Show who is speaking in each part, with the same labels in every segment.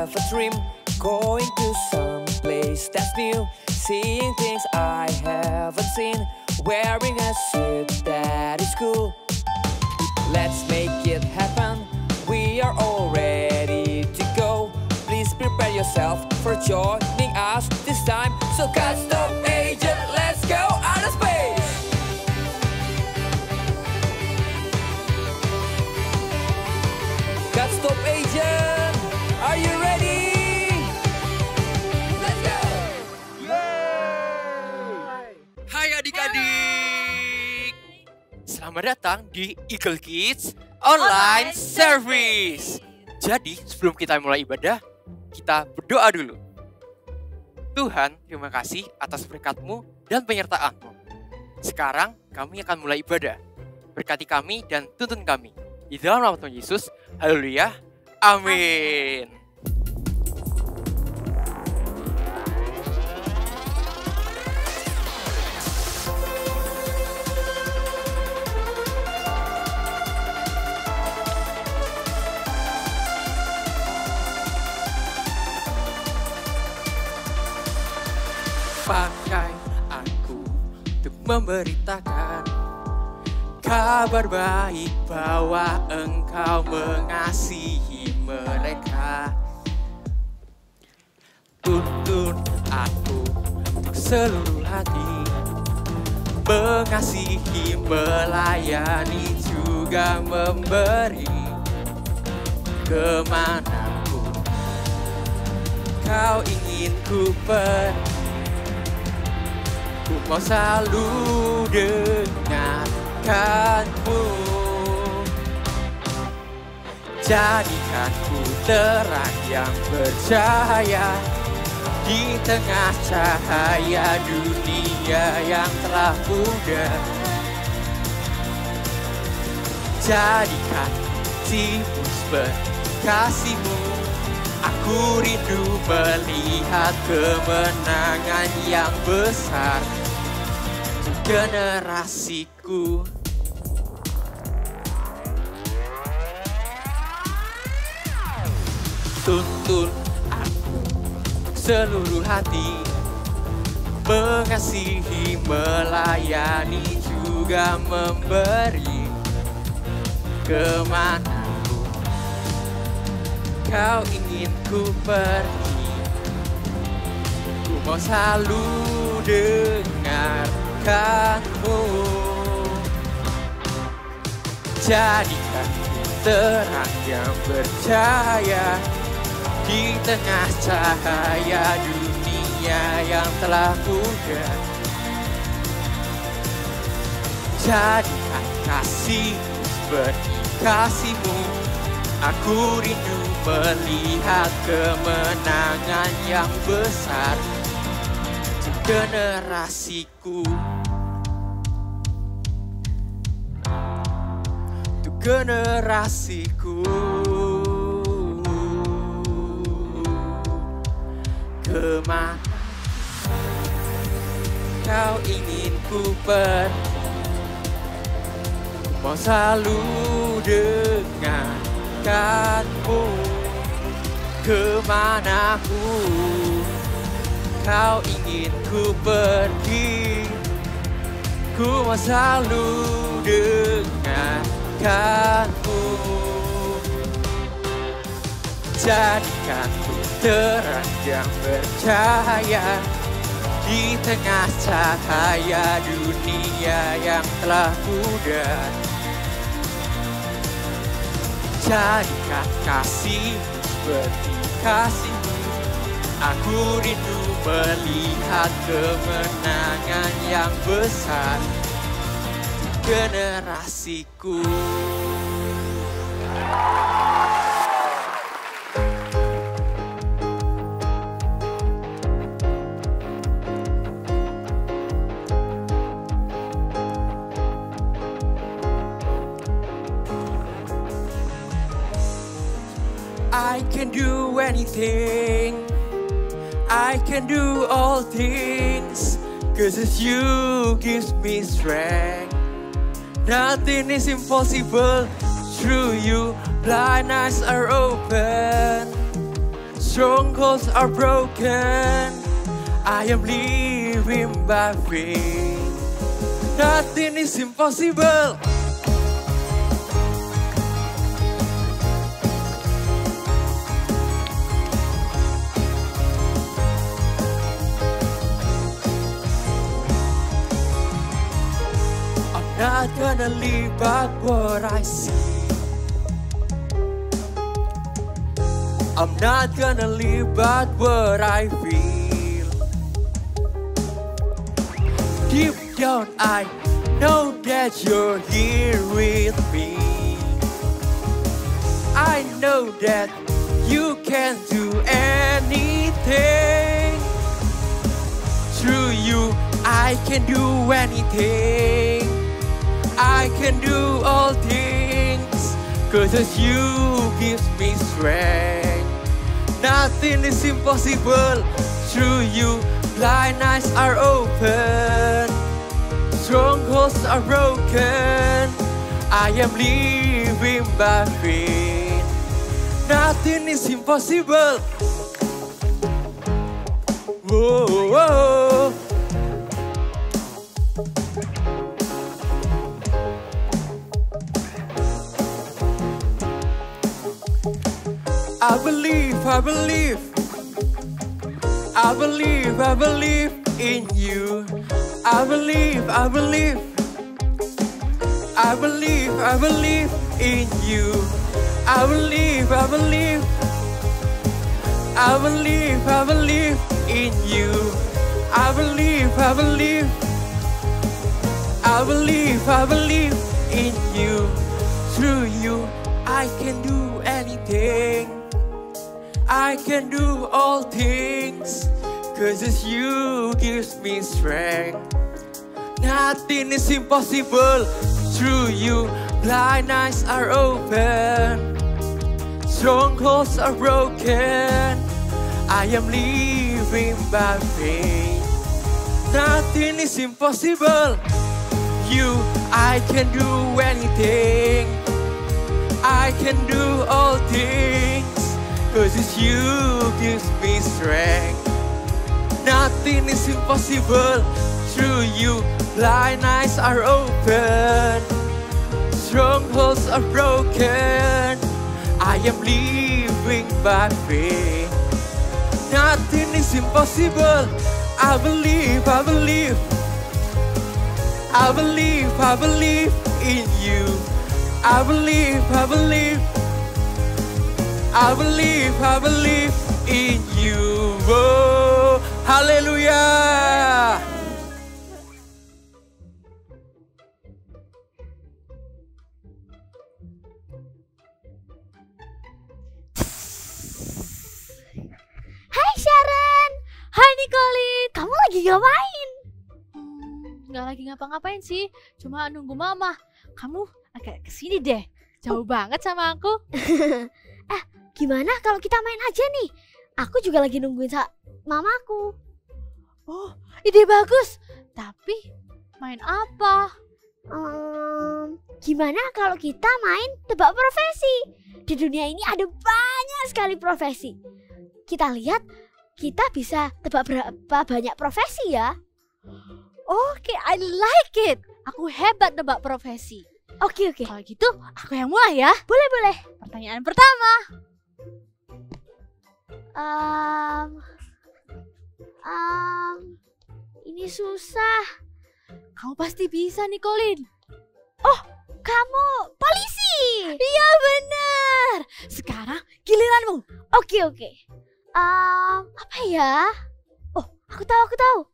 Speaker 1: have a dream, going to some place that's new, seeing things I haven't seen, wearing a suit that is cool. Let's make it happen, we are all ready to go. Please prepare yourself for joining us this time. So custom agent, let's go outer space. Custom agent, are you ready? Let's go!
Speaker 2: Yay! Hai adik-adik, selamat datang di Eagle Kids Online Service. Jadi sebelum kita mulai ibadah, kita berdoa dulu. Tuhan, terima kasih atas berkat-Mu dan penyertaan-Mu. Sekarang kami akan mulai ibadah. Berkati kami dan tuntun kami. Di dalam nama Tuhan Yesus, haleluya, amin. Pakai aku untuk memberitakan kabar baik bahwa Engkau mengasihi mereka. Tuntun aku untuk seluruh hati, mengasihi, melayani, juga memberi. Kemanapun Kau ingin ku pergi, ku mau selalu dengarkan-Mu. Jadikan ku terang yang bercahaya di tengah cahaya dunia yang telah pudar. Jadikan timus berkasih-Mu, aku rindu melihat kemenangan yang besar untuk generasiku. Tuntun aku seluruh hati, mengasihi, melayani, juga memberi. Kemanapun Kau ingin ku pergi, ku mau selalu dengarkan-Mu. Jadikan ku terang yang bercahaya di tengah cahaya dunia yang telah pudar. Jadikan kasih-Mu seperti kasih-Mu, aku rindu melihat kemenangan yang besar untuk generasiku. Untuk generasiku. Kemana Kau ingin ku pergi, ku mau selalu dengarkan-Mu. Kemanapun Kau ingin ku pergi, ku mau selalu dengarkan-Mu. Jadikan ku terang yang bercahaya di tengah cahaya dunia yang telah pudar. Jadikan kasih-Mu seperti kasih-Mu, aku rindu melihat kemenangan yang besar untuk generasiku. I can do anything, I can do all things, 'cause it's you gives me strength. Nothing is impossible through you, blind eyes are open. Strongholds are broken. I am living by faith. Nothing is impossible. I'm not gonna live by what I see. I'm not gonna live by what I feel. Deep down I know that you're here with me. I know that you can do anything. Through you I can do anything. I can do all things, 'cause you gives me strength. Nothing is impossible. Through you blind eyes are open. Strongholds are broken. I am living by faith. Nothing is impossible. Whoa, whoa. I believe, I believe, I believe, I believe in you. I believe, I believe, I believe, I believe in you. I believe, I believe, I believe, I believe in you. I believe, I believe, I believe, I believe in you. Through you I can do anything. I can do all things, 'cause it's you gives me strength. Nothing is impossible. Through you blind eyes are open. Strongholds are broken. I am living by faith. Nothing is impossible. You, I can do anything. I can do all things, 'cause it's you gives me strength. Nothing is impossible. Through you blind eyes are open. Strongholds are broken. I am living by faith. Nothing is impossible. I believe, I believe, I believe, I believe in you. I believe, I believe, I believe, I believe in you. Oh, hallelujah.
Speaker 3: Hai Sharon.
Speaker 4: Hai Nicolin,
Speaker 3: Kamu lagi ngapain?
Speaker 4: nggak lagi ngapa-ngapain sih, cuma nunggu mama. Kamu agak kesini deh, jauh banget sama aku.
Speaker 3: Gimana kalau kita main aja nih? Aku juga lagi nungguin mamaku.
Speaker 4: Oh, ide bagus. Tapi main apa?
Speaker 3: Gimana kalau kita main tebak profesi? Di dunia ini ada banyak sekali profesi. Kita lihat kita bisa tebak berapa banyak profesi ya.
Speaker 4: Oke, I like it. Aku hebat nebak profesi.
Speaker 3: Oke.
Speaker 4: Kalau gitu, aku yang mulai ya.
Speaker 3: Boleh.
Speaker 4: Pertanyaan pertama.
Speaker 3: Ini susah.
Speaker 4: Kamu pasti bisa, Nicolin.
Speaker 3: Oh, kamu polisi.
Speaker 4: Iya benar. Sekarang giliranmu.
Speaker 3: Oke. Apa ya? Oh, aku tahu.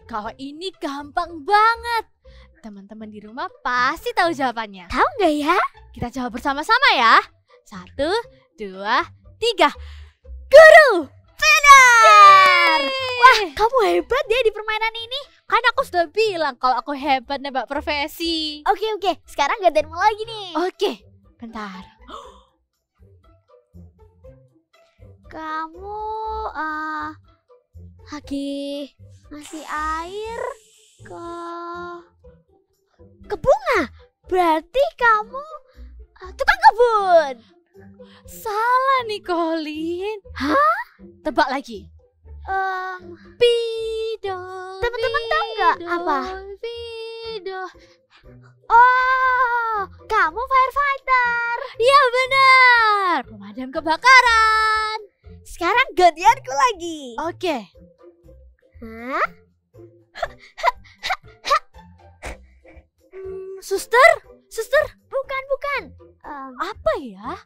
Speaker 4: Kalau ini gampang banget. Teman-teman di rumah pasti tahu jawabannya.
Speaker 3: Tahu nggak ya?
Speaker 4: Kita jawab bersama-sama ya. 1, 2, 3. Guru!
Speaker 3: Benar. Wah, kamu hebat ya di permainan ini.
Speaker 4: Kan aku sudah bilang kalau aku hebat nebak profesi.
Speaker 3: Oke. Sekarang gantianmu lagi nih.
Speaker 4: Oke, bentar.
Speaker 3: Kamu lagi ngasih air ke ke bunga. Berarti kamu tukang kebun.
Speaker 4: Salah nih, Colin.
Speaker 3: Hah?
Speaker 4: Tebak lagi. Pidol.
Speaker 3: Teman-teman tahu nggak apa?
Speaker 4: Pidol.
Speaker 3: Oh, kamu firefighter.
Speaker 4: Iya benar. Pemadam kebakaran.
Speaker 3: Sekarang gantianku lagi.
Speaker 4: Oke.
Speaker 3: Hah?
Speaker 4: Suster? Suster?
Speaker 3: Bukan.
Speaker 4: Apa ya?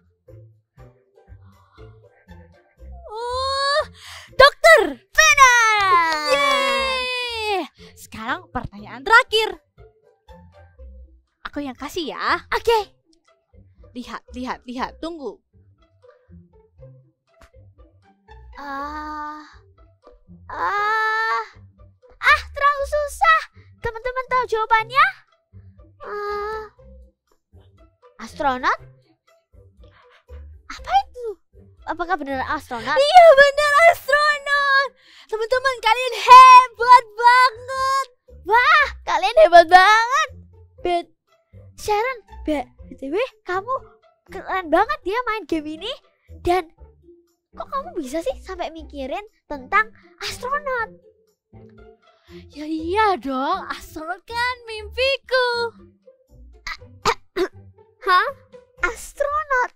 Speaker 4: Oh, dokter.
Speaker 3: Benar.
Speaker 4: Yeay. Sekarang pertanyaan terakhir. Aku yang kasih ya.
Speaker 3: Oke.
Speaker 4: Lihat. Tunggu.
Speaker 3: Terlalu susah. Teman-teman tahu jawabannya? Astronot? Apa itu? Apakah benar astronot?
Speaker 4: Iya benar, astronot. Teman-teman, kalian hebat banget.
Speaker 3: Wah, kalian hebat banget. Sharon, BTW, kamu keren banget ya main game ini. Dan kok kamu bisa sih sampai mikirin tentang astronot?
Speaker 4: Ya iya dong, astronot kan mimpiku.
Speaker 3: Hah? Astronot?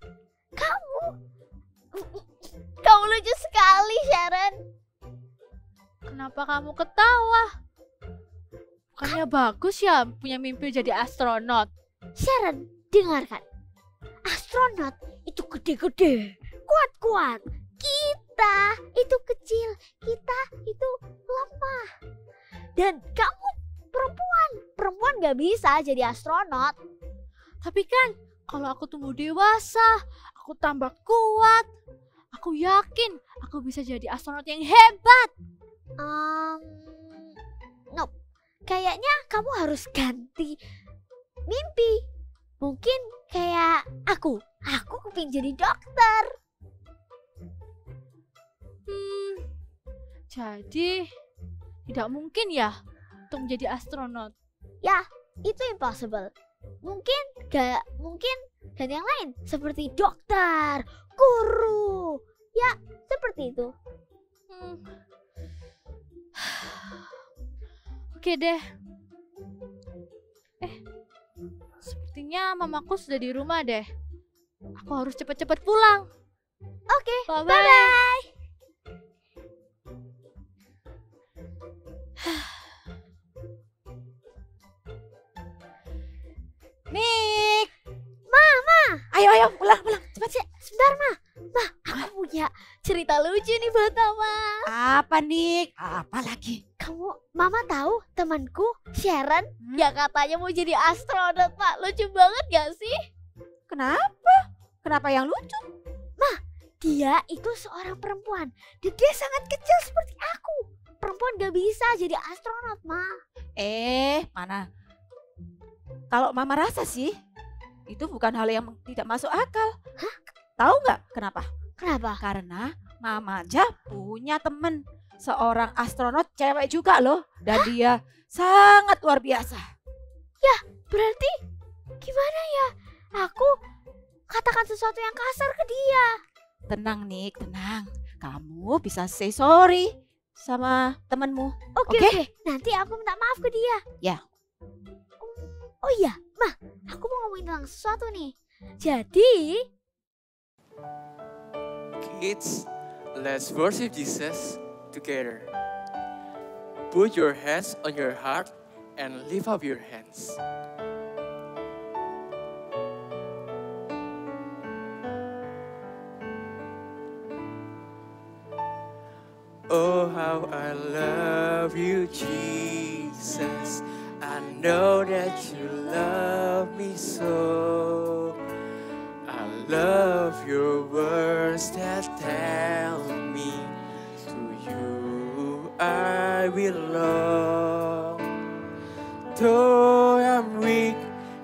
Speaker 3: Kamu lucu sekali, Sharon.
Speaker 4: Kenapa kamu ketawa? Bukannya bagus ya punya mimpi jadi astronot?
Speaker 3: Sharon, dengarkan. Astronot itu gede-gede, kuat-kuat. Kita itu kecil, kita itu lemah. Dan kamu perempuan gak bisa jadi astronot.
Speaker 4: Tapi kan kalau aku tumbuh dewasa, aku tambah kuat. Aku yakin aku bisa jadi astronot yang hebat.
Speaker 3: Nope. Kayaknya kamu harus ganti mimpi. Mungkin kayak aku. Aku kepingin jadi dokter.
Speaker 4: Jadi tidak mungkin ya untuk menjadi astronot.
Speaker 3: Ya, itu impossible. Mungkin dan yang lain seperti dokter, guru. Ya, seperti itu.
Speaker 4: Oke deh. Sepertinya mamaku sudah di rumah deh. Aku harus cepat-cepat pulang.
Speaker 3: Oke,
Speaker 4: Bye-bye.
Speaker 3: bye-bye.
Speaker 4: Nik.
Speaker 3: Ayo, pulang. Cepat sih, sebentar, Ma. Aku punya cerita lucu nih buat Mama.
Speaker 5: Apa Nik? Apa lagi?
Speaker 3: Mama tahu temanku Sharon yang katanya mau jadi astronot, Pak. Lucu banget gak sih?
Speaker 5: Kenapa? Kenapa yang lucu?
Speaker 3: Dia itu seorang perempuan dan dia sangat kecil seperti aku. Perempuan gak bisa jadi astronot, Ma.
Speaker 5: Mana? Kalau Mama rasa sih, itu bukan hal yang tidak masuk akal.
Speaker 3: Hah?
Speaker 5: Tahu nggak kenapa?
Speaker 3: Kenapa?
Speaker 5: Karena Mama aja punya temen seorang astronot cewek juga loh. Dan dia sangat luar biasa.
Speaker 3: Berarti gimana ya? Aku katakan sesuatu yang kasar ke dia.
Speaker 5: Tenang Nik, tenang. Kamu bisa say sorry sama temenmu.
Speaker 3: Oke. Nanti aku minta maaf ke dia.
Speaker 5: Ya.
Speaker 3: Oh iya, Ma, aku mau ngomongin tentang sesuatu nih. Jadi,
Speaker 2: Kids, let's worship Jesus together. Put your hands on your heart and lift up your hands. Oh, how I love you, Jesus. I know that you love me so. I love your words that tell me to you I belong. Though I'm weak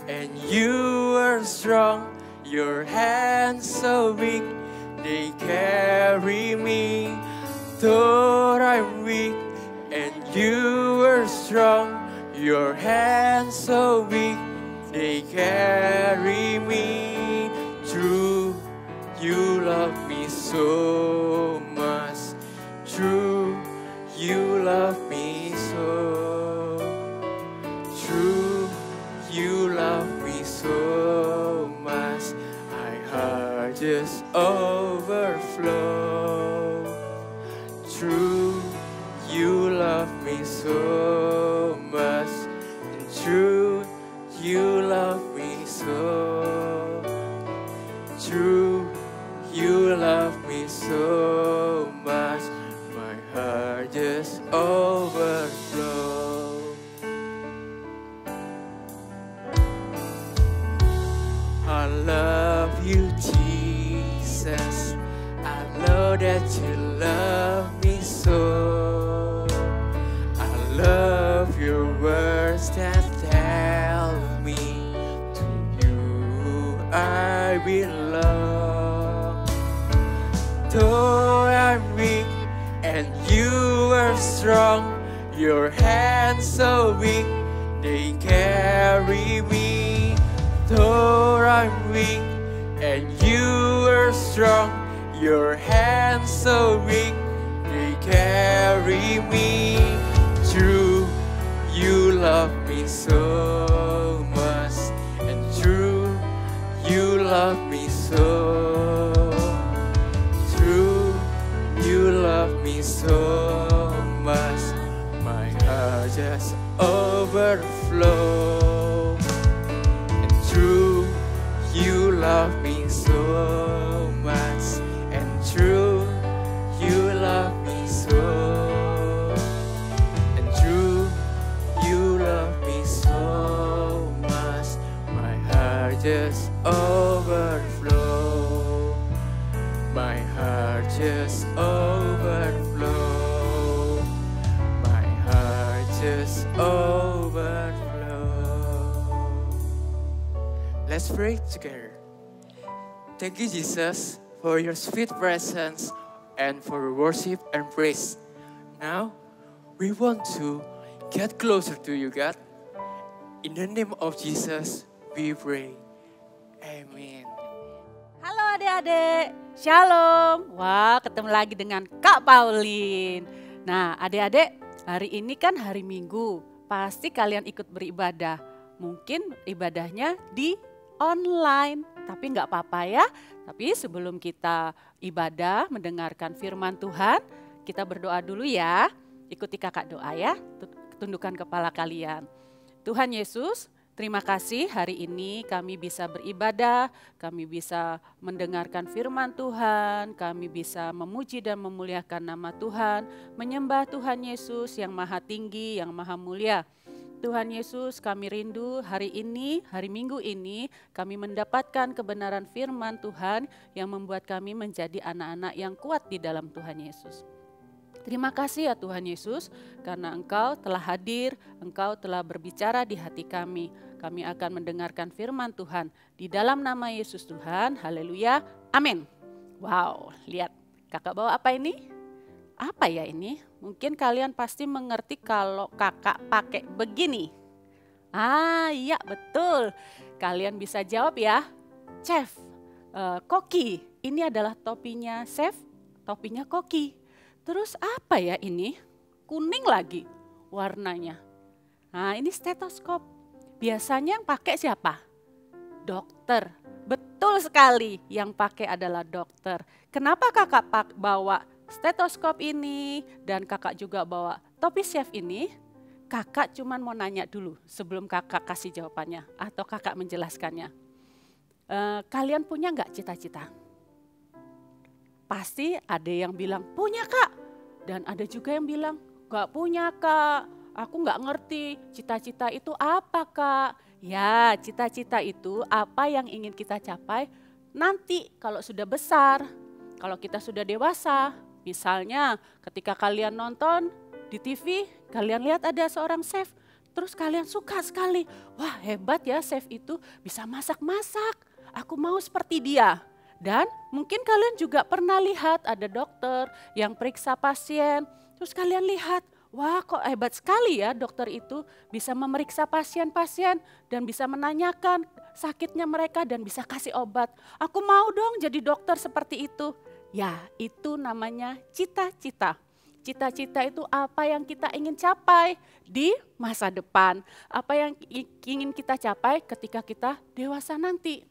Speaker 2: and you are strong, your hands so weak, they carry me. Though I'm weak and you are strong, Your hands so big, they carry me through. You love me so much. True, you love me so. True, you love me so much. My heart just overflow. True, you love me so much. And true, you love me so. True, you love me so much. My heart just overflow. I love you, Jesus. I know that you love me so. I love your words that tell me to you I belong. Though I'm weak and you are strong, your hands so big, they carry me. Though I'm weak and you are strong, your hands so big, they carry me. True, you love me so much. And true, you love me so. True, you love me so much. My heart just overflow. And true, you love me so much. And true, you love me so. And true, you love me so much. My heart just overflow. My heart just overflow. My heart just overflow. Let's pray together. Thank you, Jesus, for your sweet presence and for worship and praise. Now, we want to get closer to you, God. In the name of Jesus, we pray. Amen.
Speaker 5: Halo adik-adik, shalom. Wah, ketemu lagi dengan Kak Pauline. Nah, adik-adik, hari ini kan hari Minggu. Pasti kalian ikut beribadah. Mungkin ibadahnya di online, tapi nggak apa-apa ya. Tapi sebelum kita ibadah, mendengarkan firman Tuhan, kita berdoa dulu ya. Ikuti kakak doa ya, tundukkan kepala kalian. Tuhan Yesus, terima kasih hari ini kami bisa beribadah, kami bisa mendengarkan firman Tuhan, kami bisa memuji dan memuliakan nama Tuhan, menyembah Tuhan Yesus yang maha tinggi, yang maha mulia. Tuhan Yesus, kami rindu hari ini, hari Minggu ini, kami mendapatkan kebenaran firman Tuhan yang membuat kami menjadi anak-anak yang kuat di dalam Tuhan Yesus. Terima kasih ya Tuhan Yesus, karena Engkau telah hadir, Engkau telah berbicara di hati kami. Kami akan mendengarkan firman Tuhan. Di dalam nama Yesus Tuhan, haleluya, amin. Wow, lihat kakak bawa apa ini? Apa ya ini? Mungkin kalian pasti mengerti kalau kakak pakai begini. Ah iya betul, kalian bisa jawab ya. Chef, Koki, ini adalah topinya chef, topinya Koki. Terus apa ya ini? Kuning lagi warnanya. Nah ini stetoskop. Biasanya yang pakai siapa? Dokter. Betul sekali, yang pakai adalah dokter. Kenapa kakak bawa stetoskop ini dan kakak juga bawa topi chef ini? Kakak cuman mau nanya dulu sebelum kakak kasih jawabannya atau kakak menjelaskannya. Kalian punya nggak cita-cita? Pasti ada yang bilang punya kak, dan ada juga yang bilang nggak punya kak. Aku nggak ngerti cita-cita itu apa kak. Ya, cita-cita itu apa yang ingin kita capai nanti kalau sudah besar, kalau kita sudah dewasa. Misalnya ketika kalian nonton di TV, kalian lihat ada seorang chef, terus kalian suka sekali. Wah hebat ya chef itu bisa masak-masak, aku mau seperti dia. Dan mungkin kalian juga pernah lihat ada dokter yang periksa pasien, terus kalian lihat, wah kok hebat sekali ya dokter itu bisa memeriksa pasien-pasien dan bisa menanyakan sakitnya mereka dan bisa kasih obat. Aku mau dong jadi dokter seperti itu. Ya, itu namanya cita-cita. Cita-cita itu apa yang kita ingin capai di masa depan. Apa yang ingin kita capai ketika kita dewasa nanti.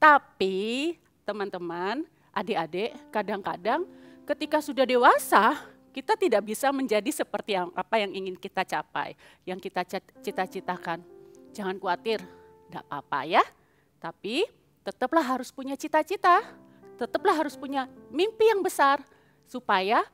Speaker 5: Tapi teman-teman, adik-adik, kadang-kadang ketika sudah dewasa, kita tidak bisa menjadi seperti apa yang ingin kita capai, yang kita cita-citakan. Jangan khawatir, tidak apa-apa ya. Tapi tetaplah harus punya cita-cita, tetaplah harus punya mimpi yang besar, supaya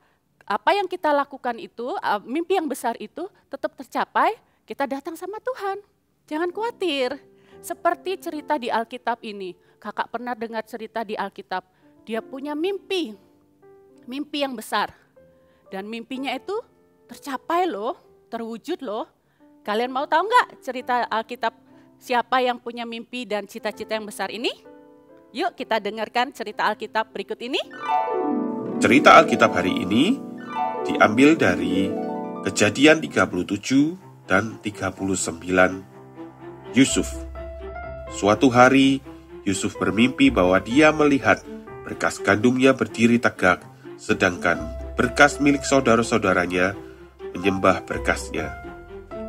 Speaker 5: apa yang kita lakukan itu, mimpi yang besar itu tetap tercapai, kita datang sama Tuhan. Jangan khawatir, seperti cerita di Alkitab ini. Kakak pernah dengar cerita di Alkitab, dia punya mimpi yang besar. Dan mimpinya itu tercapai loh, terwujud loh. Kalian mau tahu nggak cerita Alkitab siapa yang punya mimpi dan cita-cita yang besar ini? Yuk kita dengarkan cerita Alkitab berikut ini.
Speaker 6: Cerita Alkitab hari ini diambil dari Kejadian 37 dan 39 Yusuf. Suatu hari Yusuf bermimpi bahwa dia melihat berkas gandumnya berdiri tegak, sedangkan berkas milik saudara-saudaranya menyembah berkasnya.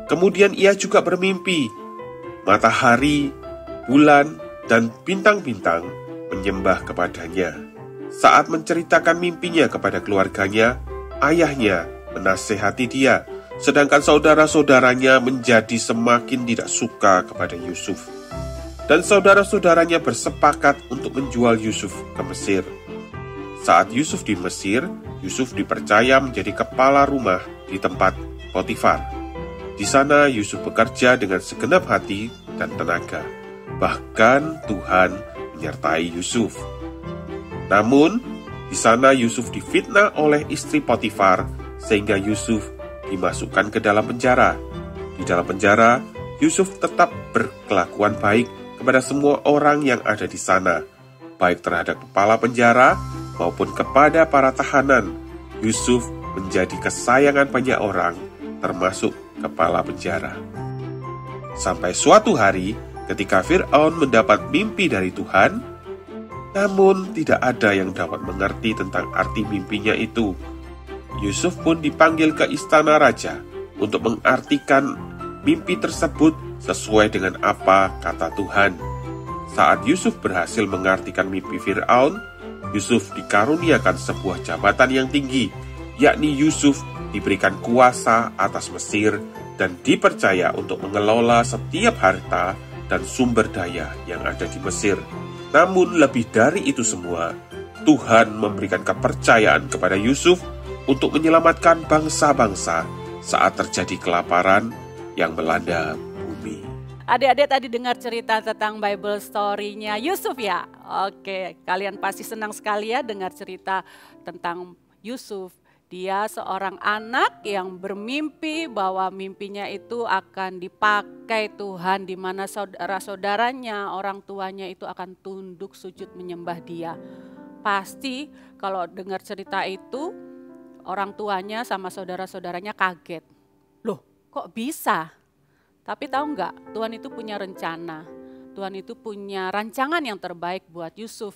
Speaker 6: Kemudian ia juga bermimpi matahari, bulan, dan bintang-bintang menyembah kepadanya. Saat menceritakan mimpinya kepada keluarganya, ayahnya menasehati dia, sedangkan saudara-saudaranya menjadi semakin tidak suka kepada Yusuf. Dan saudara-saudaranya bersepakat untuk menjual Yusuf ke Mesir. Saat Yusuf di Mesir, Yusuf dipercaya menjadi kepala rumah di tempat Potifar. Di sana Yusuf bekerja dengan segenap hati dan tenaga. Bahkan Tuhan menyertai Yusuf. Namun, di sana Yusuf difitnah oleh istri Potifar sehingga Yusuf dimasukkan ke dalam penjara. Di dalam penjara, Yusuf tetap berkelakuan baik kepada semua orang yang ada di sana, baik terhadap kepala penjara maupun kepada para tahanan. Yusuf menjadi kesayangan banyak orang, termasuk kepala penjara. Sampai suatu hari, ketika Fir'aun mendapat mimpi dari Tuhan, namun tidak ada yang dapat mengerti tentang arti mimpinya itu. Yusuf pun dipanggil ke istana raja untuk mengartikan mimpi tersebut sesuai dengan apa kata Tuhan. Saat Yusuf berhasil mengartikan mimpi Fir'aun, Yusuf dikaruniakan sebuah jabatan yang tinggi, yakni Yusuf diberikan kuasa atas Mesir dan dipercaya untuk mengelola setiap harta dan sumber daya yang ada di Mesir. Namun lebih dari itu semua, Tuhan memberikan kepercayaan kepada Yusuf untuk menyelamatkan bangsa-bangsa saat terjadi kelaparan yang melanda bumi.
Speaker 5: Adik-adik tadi dengar cerita tentang Bible story-nya Yusuf ya? Oke, kalian pasti senang sekali ya dengar cerita tentang Yusuf. Dia seorang anak yang bermimpi bahwa mimpinya itu akan dipakai Tuhan, di mana saudara-saudaranya, orang tuanya itu akan tunduk sujud menyembah dia. Pasti kalau dengar cerita itu, orang tuanya sama saudara-saudaranya kaget. Loh, kok bisa? Tapi tahu nggak, Tuhan itu punya rencana. Tuhan itu punya rancangan yang terbaik buat Yusuf.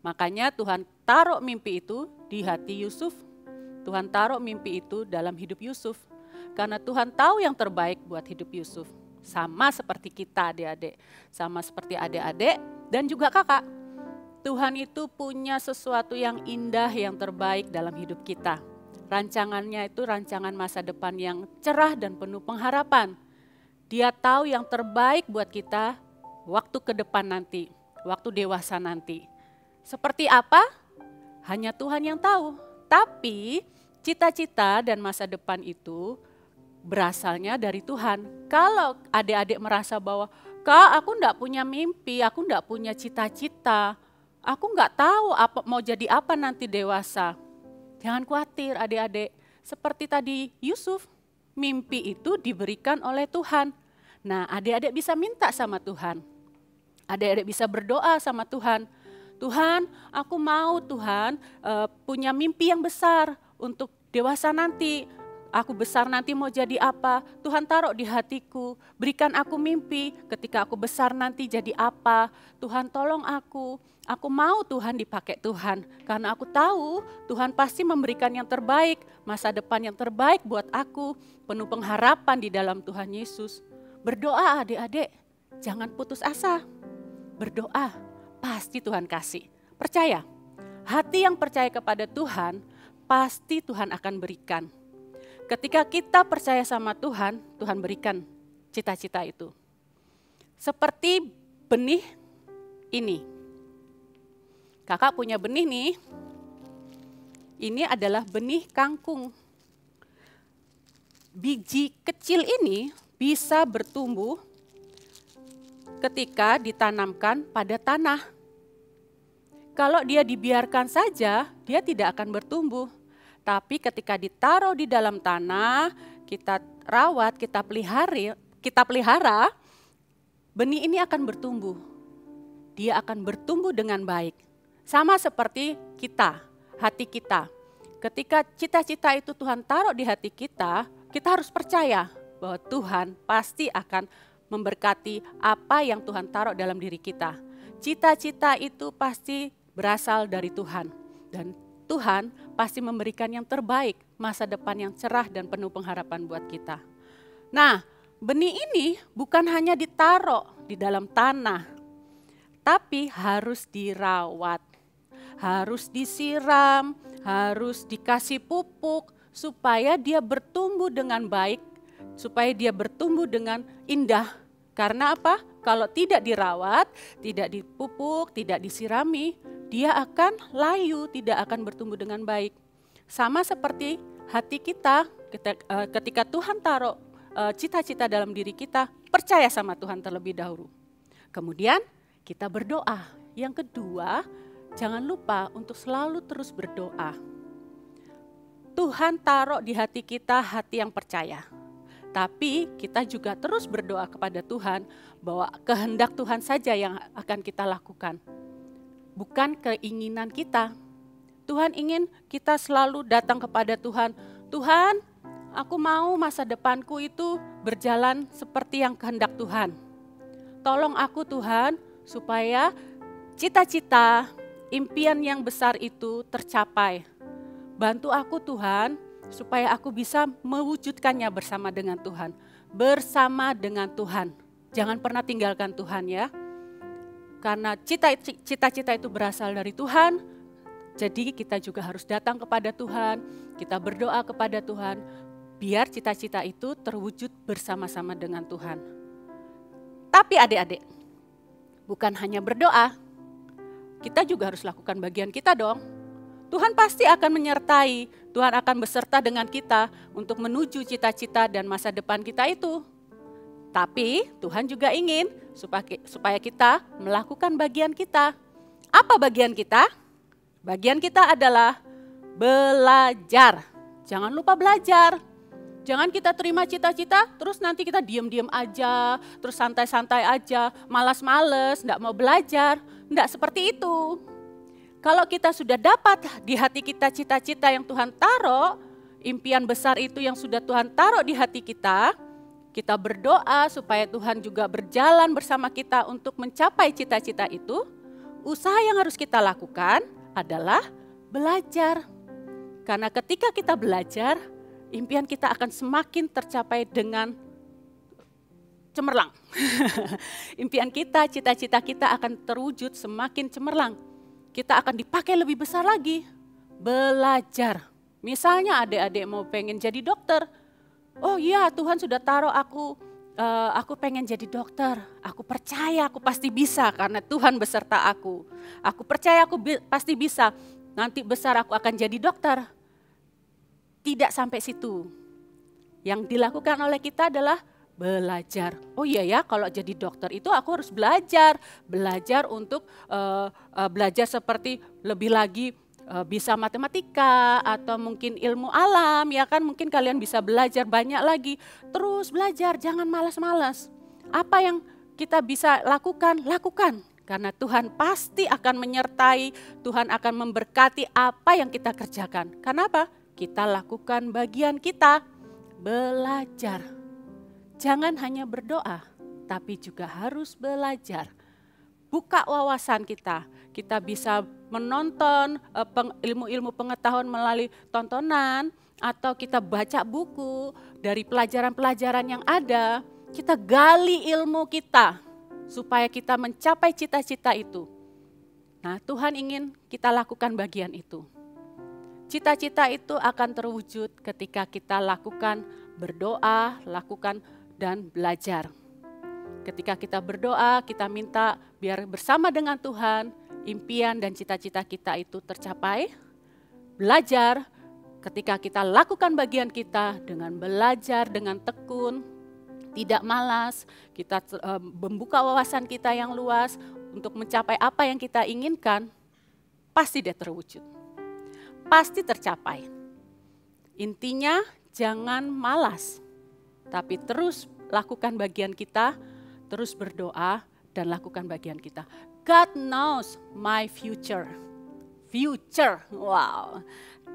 Speaker 5: Makanya Tuhan taruh mimpi itu di hati Yusuf. Tuhan taruh mimpi itu dalam hidup Yusuf. Karena Tuhan tahu yang terbaik buat hidup Yusuf. Sama seperti kita adik-adik. Sama seperti adik-adik dan juga kakak. Tuhan itu punya sesuatu yang indah yang terbaik dalam hidup kita. Rancangannya itu rancangan masa depan yang cerah dan penuh pengharapan. Dia tahu yang terbaik buat kita waktu ke depan nanti. Waktu dewasa nanti. Seperti apa? Hanya Tuhan yang tahu. Tapi cita-cita dan masa depan itu berasalnya dari Tuhan. Kalau adik-adik merasa bahwa, Kak aku enggak punya mimpi, aku enggak punya cita-cita, aku enggak tahu mau jadi apa nanti dewasa. Jangan khawatir adik-adik, seperti tadi Yusuf, mimpi itu diberikan oleh Tuhan. Nah adik-adik bisa minta sama Tuhan, adik-adik bisa berdoa sama Tuhan. Tuhan, aku mau Tuhan punya mimpi yang besar untuk dewasa nanti. aku besar nanti mau jadi apa? Tuhan taruh di hatiku. Berikan aku mimpi ketika aku besar nanti jadi apa? Tuhan tolong aku. Aku mau Tuhan dipakai Tuhan. Karena aku tahu Tuhan pasti memberikan yang terbaik. Masa depan yang terbaik buat aku. Penuh pengharapan di dalam Tuhan Yesus. Berdoa adik-adik. Jangan putus asa. Berdoa. Pasti Tuhan kasih. Percaya. Hati yang percaya kepada Tuhan, pasti Tuhan akan berikan. Ketika kita percaya sama Tuhan, Tuhan berikan cita-cita itu. Seperti benih ini. Kakak punya benih nih. Ini adalah benih kangkung. Biji kecil ini bisa bertumbuh ketika ditanamkan pada tanah. Kalau dia dibiarkan saja, dia tidak akan bertumbuh. Tapi ketika ditaruh di dalam tanah, kita rawat, kita pelihara, benih ini akan bertumbuh. Dia akan bertumbuh dengan baik. Sama seperti kita, hati kita. Ketika cita-cita itu Tuhan taruh di hati kita harus percaya bahwa Tuhan pasti akan memberkati apa yang Tuhan taruh dalam diri kita. Cita-cita itu pasti berasal dari Tuhan. Dan Tuhan pasti memberikan yang terbaik, masa depan yang cerah dan penuh pengharapan buat kita. Nah, benih ini bukan hanya ditaruh di dalam tanah, tapi harus dirawat, harus disiram, harus dikasih pupuk, supaya dia bertumbuh dengan baik, supaya dia bertumbuh dengan indah. Karena apa? Kalau tidak dirawat, tidak dipupuk, tidak disirami, dia akan layu, tidak akan bertumbuh dengan baik. Sama seperti hati kita, ketika Tuhan taruh cita-cita dalam diri kita, percaya sama Tuhan terlebih dahulu. Kemudian kita berdoa. Yang kedua, jangan lupa untuk selalu terus berdoa. Tuhan taruh di hati kita hati yang percaya. Tapi kita juga terus berdoa kepada Tuhan bahwa kehendak Tuhan saja yang akan kita lakukan. Bukan keinginan kita. Tuhan ingin kita selalu datang kepada Tuhan. Tuhan, aku mau masa depanku itu berjalan seperti yang kehendak Tuhan. Tolong aku Tuhan supaya cita-cita, impian yang besar itu tercapai. Bantu aku Tuhan supaya aku bisa mewujudkannya bersama dengan Tuhan. Bersama dengan Tuhan. Jangan pernah tinggalkan Tuhan ya. Karena cita-cita itu berasal dari Tuhan, jadi kita juga harus datang kepada Tuhan, kita berdoa kepada Tuhan, biar cita-cita itu terwujud bersama-sama dengan Tuhan. Tapi adik-adik, bukan hanya berdoa, kita juga harus lakukan bagian kita dong. Tuhan pasti akan menyertai, Tuhan akan beserta dengan kita untuk menuju cita-cita dan masa depan kita itu. Tapi Tuhan juga ingin supaya kita melakukan bagian kita. Apa bagian kita? Bagian kita adalah belajar. Jangan lupa belajar. Jangan kita terima cita-cita, terus nanti kita diam-diam aja, terus santai-santai aja, malas-males, enggak mau belajar. Enggak seperti itu. Kalau kita sudah dapat di hati kita cita-cita yang Tuhan taruh, impian besar itu yang sudah Tuhan taruh di hati kita berdoa supaya Tuhan juga berjalan bersama kita untuk mencapai cita-cita itu. Usaha yang harus kita lakukan adalah belajar. Karena ketika kita belajar, impian kita akan semakin tercapai dengan cemerlang. Impian kita, cita-cita kita akan terwujud semakin cemerlang. Kita akan dipakai lebih besar lagi. Belajar. Misalnya adik-adik mau pengen jadi dokter. Oh iya, Tuhan sudah taruh aku pengen jadi dokter. Aku percaya aku pasti bisa karena Tuhan beserta aku. Aku percaya aku pasti bisa. Nanti besar aku akan jadi dokter. Tidak sampai situ. Yang dilakukan oleh kita adalah belajar. Oh iya ya, kalau jadi dokter itu aku harus belajar. Belajar untuk belajar seperti lebih lagi bisa matematika atau mungkin ilmu alam, ya kan, mungkin kalian bisa belajar banyak lagi. Terus belajar, jangan malas-malas. Apa yang kita bisa lakukan, lakukan. Karena Tuhan pasti akan menyertai, Tuhan akan memberkati apa yang kita kerjakan. Kenapa? Kita lakukan bagian kita. belajar. Jangan hanya berdoa, tapi juga harus belajar. Buka wawasan kita. Kita bisa menonton ilmu-ilmu pengetahuan melalui tontonan, atau kita baca buku dari pelajaran-pelajaran yang ada. Kita gali ilmu kita supaya kita mencapai cita-cita itu. Nah, Tuhan ingin kita lakukan bagian itu. Cita-cita itu akan terwujud ketika kita lakukan berdoa, lakukan dan belajar. Ketika kita berdoa, kita minta biar bersama dengan Tuhan, impian dan cita-cita kita itu tercapai. Belajar, ketika kita lakukan bagian kita dengan belajar, dengan tekun, tidak malas, kita membuka wawasan kita yang luas untuk mencapai apa yang kita inginkan, pasti dia terwujud. Pasti tercapai. Intinya jangan malas, tapi terus lakukan bagian kita, terus berdoa dan lakukan bagian kita. God knows my future. Future, wow.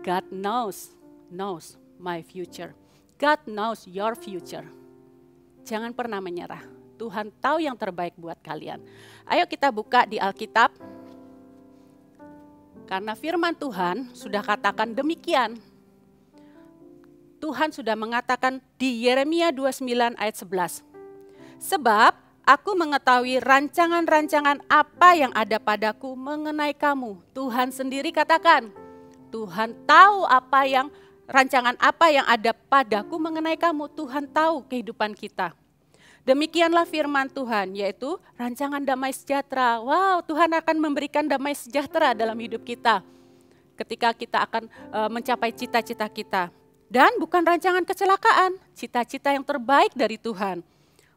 Speaker 5: God knows my future. God knows your future. Jangan pernah menyerah. Tuhan tahu yang terbaik buat kalian. Ayo kita buka di Alkitab. Karena firman Tuhan sudah katakan demikian. Tuhan sudah mengatakan di Yeremia 29 ayat 11. Sebab aku mengetahui rancangan-rancangan apa yang ada padaku mengenai kamu. Tuhan sendiri katakan, Tuhan tahu rancangan apa yang ada padaku mengenai kamu. Tuhan tahu kehidupan kita. Demikianlah firman Tuhan, yaitu rancangan damai sejahtera. Wow, Tuhan akan memberikan damai sejahtera dalam hidup kita. Ketika kita akan mencapai cita-cita kita. Dan bukan rancangan kecelakaan, cita-cita yang terbaik dari Tuhan.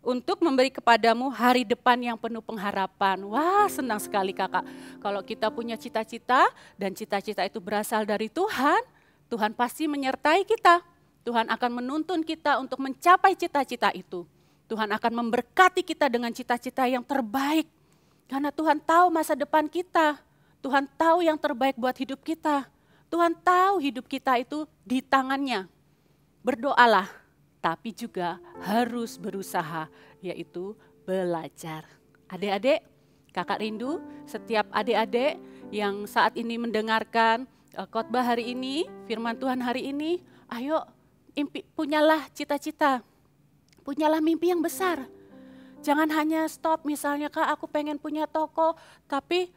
Speaker 5: Untuk memberi kepadamu hari depan yang penuh pengharapan. Wah, senang sekali kakak. Kalau kita punya cita-cita dan cita-cita itu berasal dari Tuhan, Tuhan pasti menyertai kita. Tuhan akan menuntun kita untuk mencapai cita-cita itu. Tuhan akan memberkati kita dengan cita-cita yang terbaik. Karena Tuhan tahu masa depan kita. Tuhan tahu yang terbaik buat hidup kita. Tuhan tahu hidup kita itu di tangannya. Berdoalah, tapi juga harus berusaha, yaitu belajar. Adik-adik, kakak rindu setiap adik-adik yang saat ini mendengarkan khotbah hari ini, firman Tuhan hari ini, ayo punyalah cita-cita, punyalah mimpi yang besar. Jangan hanya stop misalnya kak aku pengen punya toko tapi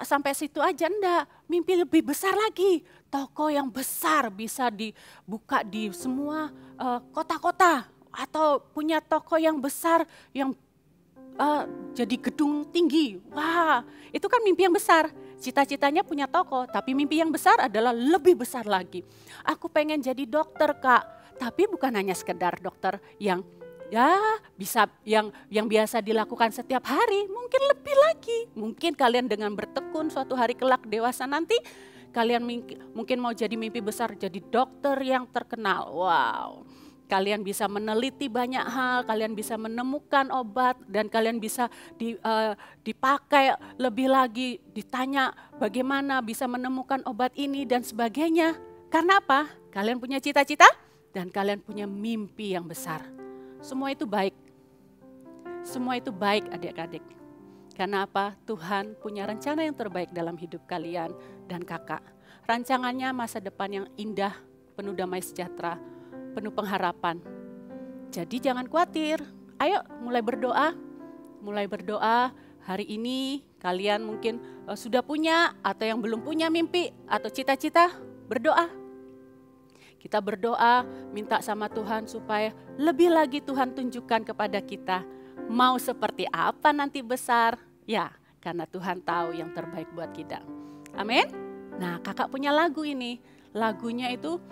Speaker 5: sampai situ aja, enggak. Mimpi lebih besar lagi. Toko yang besar bisa dibuka di semua kota-kota. Atau punya toko yang besar yang jadi gedung tinggi. Wah, itu kan mimpi yang besar. Cita-citanya punya toko, tapi mimpi yang besar adalah lebih besar lagi. Aku pengen jadi dokter kak, tapi bukan hanya sekedar dokter yang bisa yang biasa dilakukan setiap hari, mungkin lebih lagi. Mungkin kalian dengan bertekun suatu hari kelak dewasa nanti, kalian mungkin mau jadi mimpi besar jadi dokter yang terkenal. Wow, kalian bisa meneliti banyak hal, kalian bisa menemukan obat, dan kalian bisa dipakai lebih lagi, ditanya bagaimana bisa menemukan obat ini dan sebagainya. Karena apa? Kalian punya cita-cita dan kalian punya mimpi yang besar. Semua itu baik. Semua itu baik adik-adik. Karena apa? Tuhan punya rencana yang terbaik dalam hidup kalian dan kakak. Rancangannya masa depan yang indah, penuh damai sejahtera, penuh pengharapan. Jadi jangan khawatir. Ayo mulai berdoa. Mulai berdoa hari ini kalian mungkin sudah punya atau yang belum punya mimpi atau cita-cita, berdoa. Kita berdoa, minta sama Tuhan supaya lebih lagi Tuhan tunjukkan kepada kita. Mau seperti apa nanti besar? Ya, karena Tuhan tahu yang terbaik buat kita. Amin. Nah, kakak punya lagu ini. Lagunya itu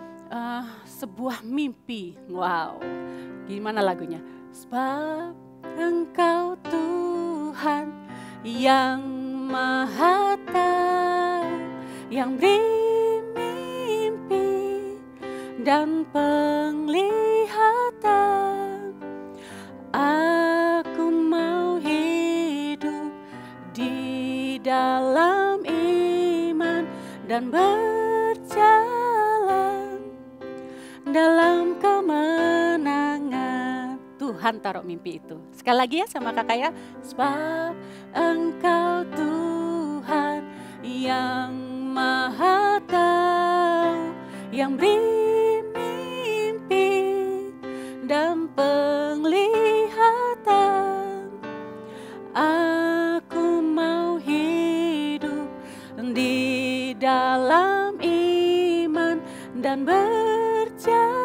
Speaker 5: sebuah mimpi. Wow, gimana lagunya? Sebab Engkau Tuhan yang Maha Tahu, yang beri dan penglihatan. Aku mau hidup di dalam iman dan berjalan dalam kemenangan. Tuhan taruh mimpi itu. Sekali lagi ya sama kakak ya. Sebab Engkau Tuhan yang Maha Tahu, yang beri mimpi dan penglihatan. Aku mau hidup di dalam iman dan berjalan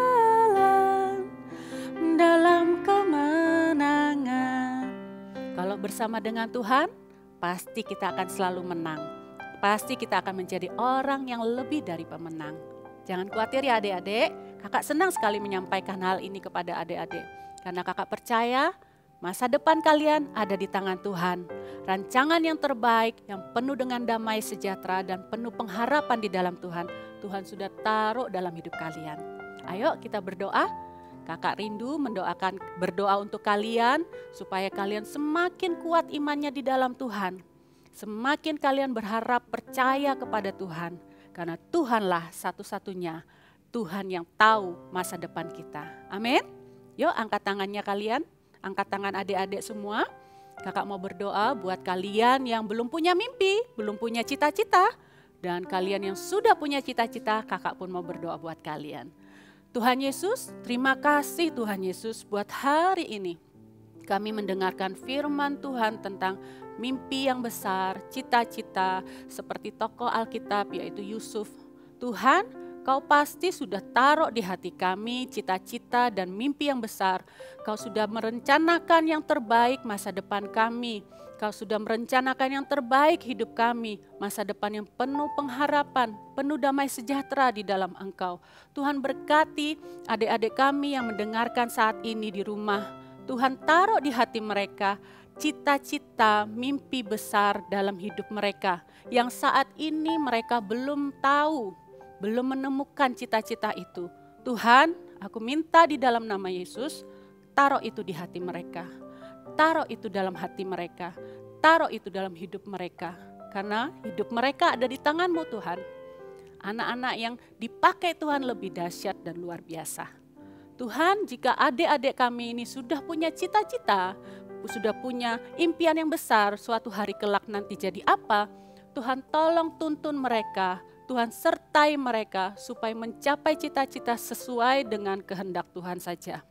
Speaker 5: dalam kemenangan. Kalau bersama dengan Tuhan, pasti kita akan selalu menang. Pasti kita akan menjadi orang yang lebih dari pemenang. Jangan khawatir ya adik-adik, kakak senang sekali menyampaikan hal ini kepada adik-adik. Karena kakak percaya masa depan kalian ada di tangan Tuhan. Rancangan yang terbaik, yang penuh dengan damai sejahtera dan penuh pengharapan di dalam Tuhan, Tuhan sudah taruh dalam hidup kalian. Ayo kita berdoa. Kakak rindu berdoa untuk kalian supaya kalian semakin kuat imannya di dalam Tuhan. Semakin kalian berharap percaya kepada Tuhan. Karena Tuhanlah satu-satunya Tuhan yang tahu masa depan kita. Amin. Yuk angkat tangannya kalian. Angkat tangan adik-adik semua. Kakak mau berdoa buat kalian yang belum punya mimpi, belum punya cita-cita. Dan kalian yang sudah punya cita-cita, kakak pun mau berdoa buat kalian. Tuhan Yesus, terima kasih Tuhan Yesus buat hari ini. Kami mendengarkan firman Tuhan tentang mimpi yang besar, cita-cita seperti tokoh Alkitab yaitu Yusuf. Tuhan, Kau pasti sudah taruh di hati kami cita-cita dan mimpi yang besar. Kau sudah merencanakan yang terbaik masa depan kami. Kau sudah merencanakan yang terbaik hidup kami. Masa depan yang penuh pengharapan, penuh damai sejahtera di dalam Engkau. Tuhan berkati adik-adik kami yang mendengarkan saat ini di rumah. Tuhan taruh di hati mereka cita-cita, mimpi besar dalam hidup mereka. Yang saat ini mereka belum tahu, belum menemukan cita-cita itu. Tuhan, aku minta di dalam nama Yesus, taruh itu di hati mereka. Taruh itu dalam hati mereka. Taruh itu dalam hidup mereka. Karena hidup mereka ada di tangan-Mu Tuhan. Anak-anak yang dipakai Tuhan lebih dahsyat dan luar biasa. Tuhan, jika adik-adik kami ini sudah punya cita-cita, sudah punya impian yang besar, suatu hari kelak nanti jadi apa, Tuhan tolong tuntun mereka, Tuhan sertai mereka supaya mencapai cita-cita sesuai dengan kehendak Tuhan saja.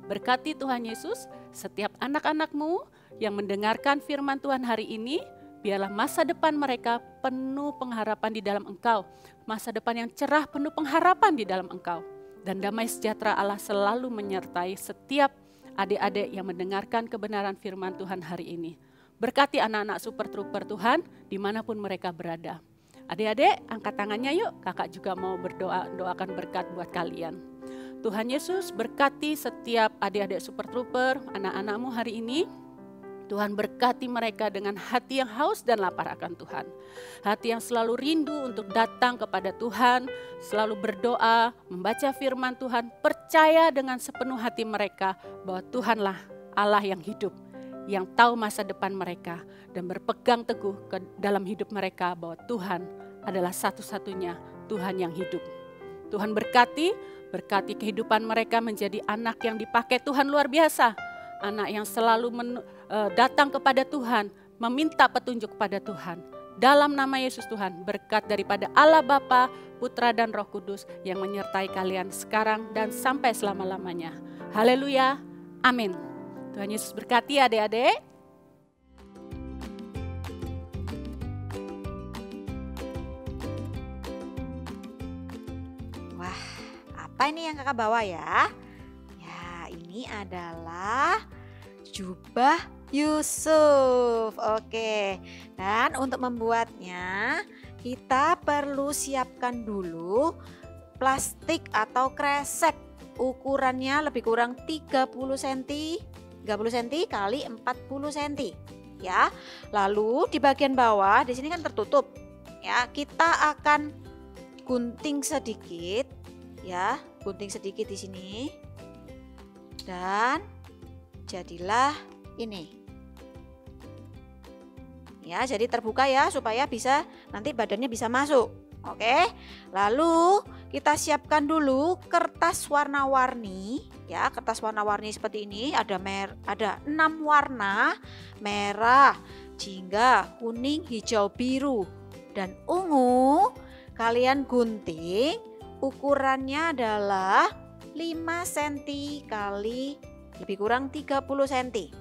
Speaker 5: Berkati Tuhan Yesus setiap anak-anak-Mu yang mendengarkan firman Tuhan hari ini, biarlah masa depan mereka penuh pengharapan di dalam Engkau. Masa depan yang cerah penuh pengharapan di dalam Engkau. Dan damai sejahtera Allah selalu menyertai setiap adik-adik yang mendengarkan kebenaran firman Tuhan hari ini. Berkati anak-anak Super Trooper Tuhan dimanapun mereka berada. Adik-adik angkat tangannya yuk, kakak juga mau berdoa, doakan berkat buat kalian. Tuhan Yesus berkati setiap adik-adik Super Trooper, anak-anakmu hari ini. Tuhan berkati mereka dengan hati yang haus dan lapar akan Tuhan. Hati yang selalu rindu untuk datang kepada Tuhan, selalu berdoa, membaca firman Tuhan, percaya dengan sepenuh hati mereka bahwa Tuhanlah Allah yang hidup, yang tahu masa depan mereka dan berpegang teguh ke dalam hidup mereka bahwa Tuhan adalah satu-satunya Tuhan yang hidup. Tuhan berkati kehidupan mereka menjadi anak yang dipakai Tuhan luar biasa. Anak yang selalu datang kepada Tuhan, meminta petunjuk kepada Tuhan. Dalam nama Yesus Tuhan, berkat daripada Allah Bapa, Putra dan Roh Kudus yang menyertai kalian sekarang dan sampai selama-lamanya. Haleluya, amin. Tuhan Yesus berkati adik-adik.
Speaker 7: Wah, apa ini yang kakak bawa ya? Ini adalah jubah Yusuf. Oke, dan untuk membuatnya kita perlu siapkan dulu plastik atau kresek. Ukurannya lebih kurang 30 cm kali 40 cm ya. Lalu di bagian bawah di sini kan tertutup ya. Kita akan gunting sedikit ya, gunting sedikit di sini. Dan jadilah ini ya, jadi terbuka ya supaya bisa nanti badannya bisa masuk. Oke, lalu kita siapkan dulu kertas warna-warni ya, kertas warna-warni seperti ini. Ada 6 warna, merah, jingga, kuning, hijau, biru, dan ungu. Kalian gunting, ukurannya adalah 5 cm kali lebih kurang 30 cm.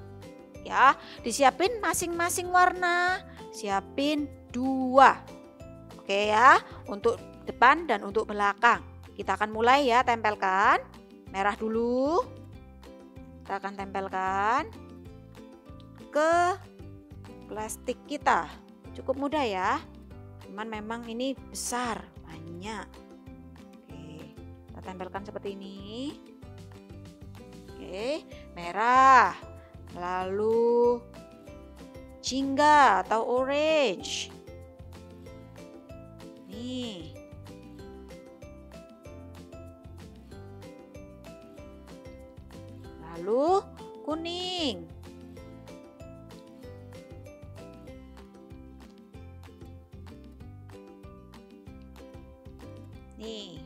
Speaker 7: Ya, disiapin masing-masing warna, siapin 2. Oke ya, untuk depan dan untuk belakang. Kita akan mulai ya, tempelkan. Merah dulu. Kita akan tempelkan ke plastik kita. Cukup mudah ya. Cuman memang ini besar, banyak. Oke, kita tempelkan seperti ini. Oke, merah. Lalu jingga atau orange. Nih. Lalu kuning. Nih.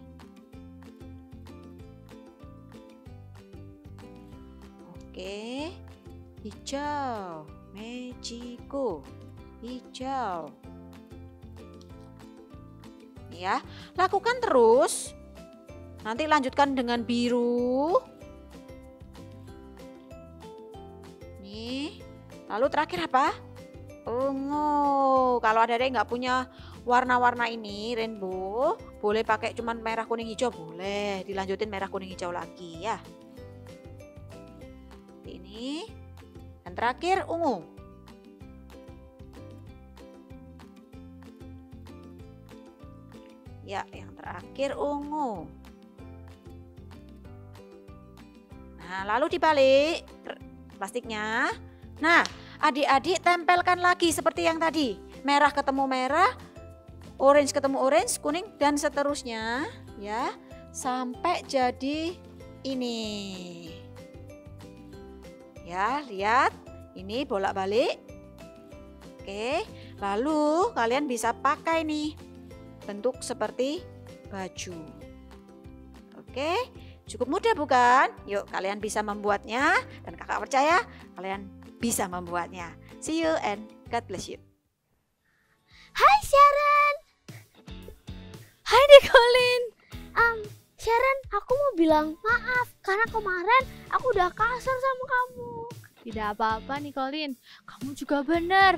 Speaker 7: Oke. Hijau, Mexico. Hijau. Ya, lakukan terus. Nanti lanjutkan dengan biru. Nih, lalu terakhir apa? Ungu. Kalau ada nggak punya warna-warna ini rainbow, boleh pakai cuman merah, kuning, hijau, boleh. Dilanjutin merah, kuning, hijau lagi ya. Ini. Dan terakhir ungu. Ya, yang terakhir ungu. Nah, lalu dibalik plastiknya. Nah, adik-adik tempelkan lagi seperti yang tadi. Merah ketemu merah, orange ketemu orange, kuning dan seterusnya ya, sampai jadi ini. Ya, lihat. Ini bolak-balik. Oke, lalu kalian bisa pakai nih bentuk seperti baju. Oke, cukup mudah bukan? Yuk kalian bisa membuatnya dan kakak percaya kalian bisa membuatnya. See you and God bless you.
Speaker 3: Hai Sharon.
Speaker 4: Hai Nicolin.
Speaker 3: Sharon, aku mau bilang maaf karena kemarin aku udah kasar sama kamu.
Speaker 4: Tidak apa-apa Nicolin, kamu juga benar.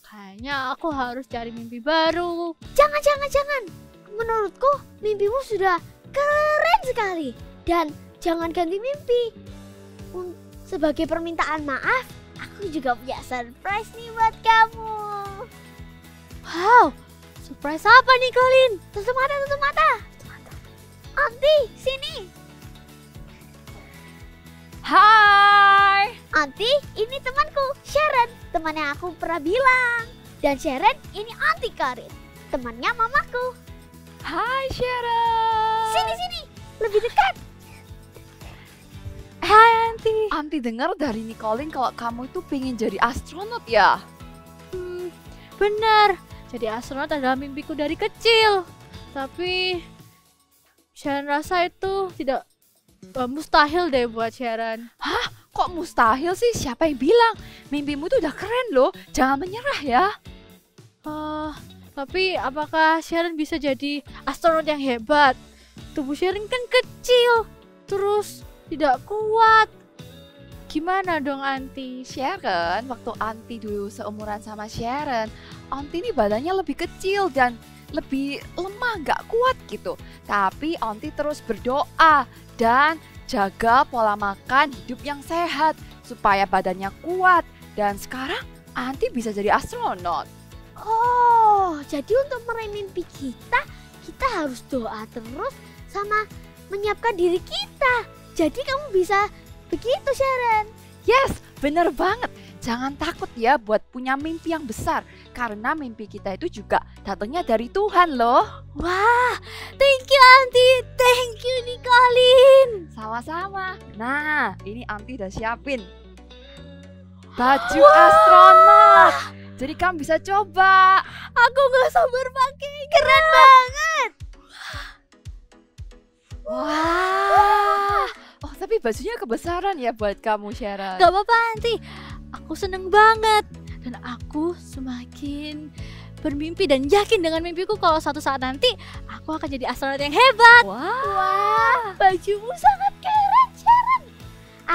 Speaker 4: Kayaknya aku harus cari mimpi baru.
Speaker 3: Jangan. Menurutku mimpimu sudah keren sekali. Dan jangan ganti mimpi. Sebagai permintaan maaf, aku juga punya surprise nih buat kamu.
Speaker 4: Wow, surprise apa Nicolin?
Speaker 3: Tutup mata. Aunty, sini.
Speaker 4: Hai.
Speaker 3: Aunty, ini temanku, Sharon. Temannya aku pernah bilang. Dan Sharon, ini Aunty Karin. Temannya mamaku.
Speaker 4: Hai Sharon.
Speaker 3: Sini. Lebih dekat.
Speaker 4: Hai Aunty.
Speaker 8: Aunty dengar dari Nicolin kalau kamu itu pengen jadi astronot ya?
Speaker 4: Benar. Jadi astronot adalah mimpiku dari kecil. Tapi Sharon rasa itu tidak mustahil deh buat Sharon.
Speaker 8: Hah? Kok mustahil sih? Siapa yang bilang? Mimpimu tuh udah keren loh. Jangan menyerah ya.
Speaker 4: Tapi apakah Sharon bisa jadi astronot yang hebat? Tubuh Sharon kan kecil, terus tidak kuat. Gimana dong Aunty?
Speaker 8: Sharon, waktu Aunty dulu seumuran sama Sharon, Aunty ini badannya lebih kecil dan lebih lemah, gak kuat gitu. Tapi Aunty terus berdoa dan jaga pola makan hidup yang sehat supaya badannya kuat. Dan sekarang Aunty bisa jadi astronot.
Speaker 3: Oh, jadi untuk meraih mimpi kita harus doa terus sama menyiapkan diri kita. Jadi kamu bisa begitu Sharon.
Speaker 8: Yes, bener banget. Jangan takut ya buat punya mimpi yang besar. Karena mimpi kita itu juga datangnya dari Tuhan loh.
Speaker 3: Wah, thank you Aunty, thank you Nicolin.
Speaker 8: Sama-sama. Nah, ini Aunty udah siapin baju astronot. Jadi kamu bisa coba.
Speaker 3: Aku gak sabar pakai, keren banget.
Speaker 8: Wah. Oh, tapi bajunya kebesaran ya buat kamu, Sharon.
Speaker 4: Gak apa-apa nanti. Aku seneng banget. Dan aku semakin bermimpi dan yakin dengan mimpiku kalau suatu saat nanti aku akan jadi astronot yang hebat.
Speaker 3: Wah, bajumu sangat keren, Sharon.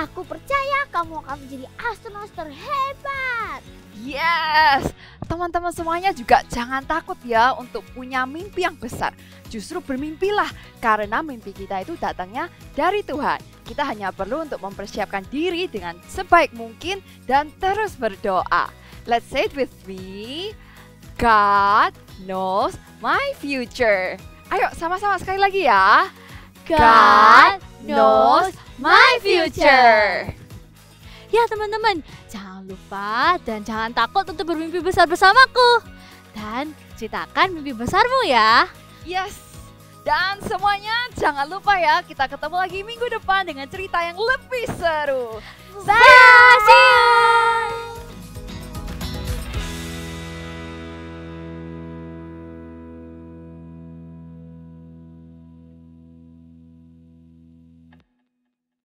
Speaker 3: Aku percaya kamu akan menjadi astronot terhebat.
Speaker 8: Yes, teman-teman semuanya juga jangan takut ya untuk punya mimpi yang besar. Justru bermimpilah karena mimpi kita itu datangnya dari Tuhan. Kita hanya perlu untuk mempersiapkan diri dengan sebaik mungkin dan terus berdoa. Let's say it with me. God knows my future. Ayo sama-sama sekali lagi ya.
Speaker 4: God knows my future. Ya teman-teman, jangan lupa dan jangan takut untuk bermimpi besar bersamaku. Dan ceritakan mimpi besarmu ya.
Speaker 8: Yes. Dan semuanya jangan lupa ya, kita ketemu lagi minggu depan dengan cerita yang lebih seru.
Speaker 4: Bye, see you.